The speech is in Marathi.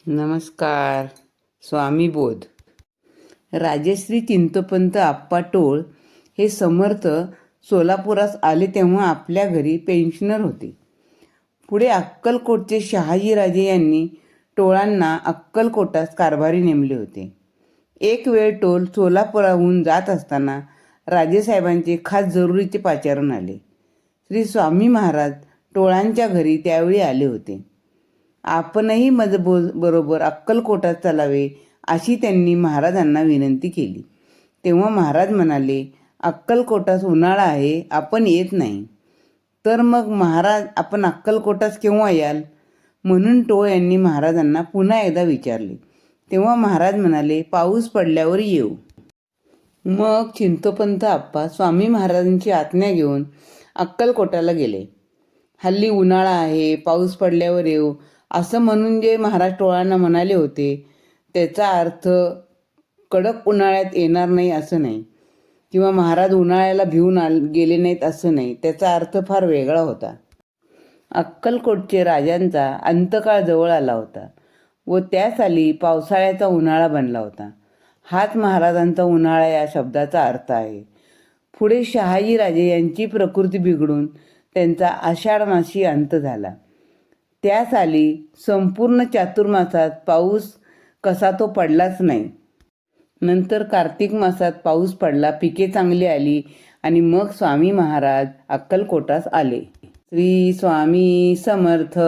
नमस्कार. स्वामी बोध. राजश्री चिंतोपंत आप्पा टोळ हे समर्थ सोलापुरास आले तेव्हा आपल्या घरी पेन्शनर होते. पुढे अक्कलकोटचे शहाजीराजे यांनी टोळांना अक्कलकोटास कारभारी नेमले होते. एक वेळ टोळ सोलापुराहून जात असताना राजेसाहेबांचे खास जरुरीचे पाचारण आले. श्री स्वामी महाराज टोळांच्या घरी त्यावेळी आले होते. आपणही बरोबर अक्कलकोटात चालावे अशी त्यांनी महाराजांना विनंती केली. तेव्हा महाराज म्हणाले, अक्कलकोटास उन्हाळा आहे, आपण येत नाही. तर मग महाराज आपण अक्कलकोटास केव्हा याल? म्हणून टोळ यांनी महाराजांना पुन्हा एकदा विचारले. तेव्हा महाराज म्हणाले, पाऊस पडल्यावर येऊ. मग चिंतोपंत आप्पा स्वामी महाराजांची आज्ञा घेऊन अक्कलकोटाला गेले. हल्ली उन्हाळा आहे, पाऊस पडल्यावर येऊ असं म्हणून जे महाराज टोळांना म्हणाले होते त्याचा अर्थ कडक उन्हाळ्यात येणार नाही असं नाही, किंवा महाराज उन्हाळ्याला भिवून गेले नाहीत असं नाही. त्याचा अर्थ फार वेगळा होता. अक्कलकोटचे राजांचा अंतकाळ जवळ आला होता व त्या साली पावसाळ्याचा उन्हाळा बनला होता. हाच महाराजांचा उन्हाळा या शब्दाचा अर्थ आहे. पुढे शहाजीराजे यांची प्रकृती बिघडून त्यांचा आषाढ मासी अंत झाला. त्या साली संपूर्ण चातुर्मासात पाऊस कसा तो पडलाच नाही. नंतर कार्तिक मासात पाऊस पडला, पिके चांगली आली आणि मग स्वामी महाराज अक्कलकोटास आले. श्री स्वामी समर्थ.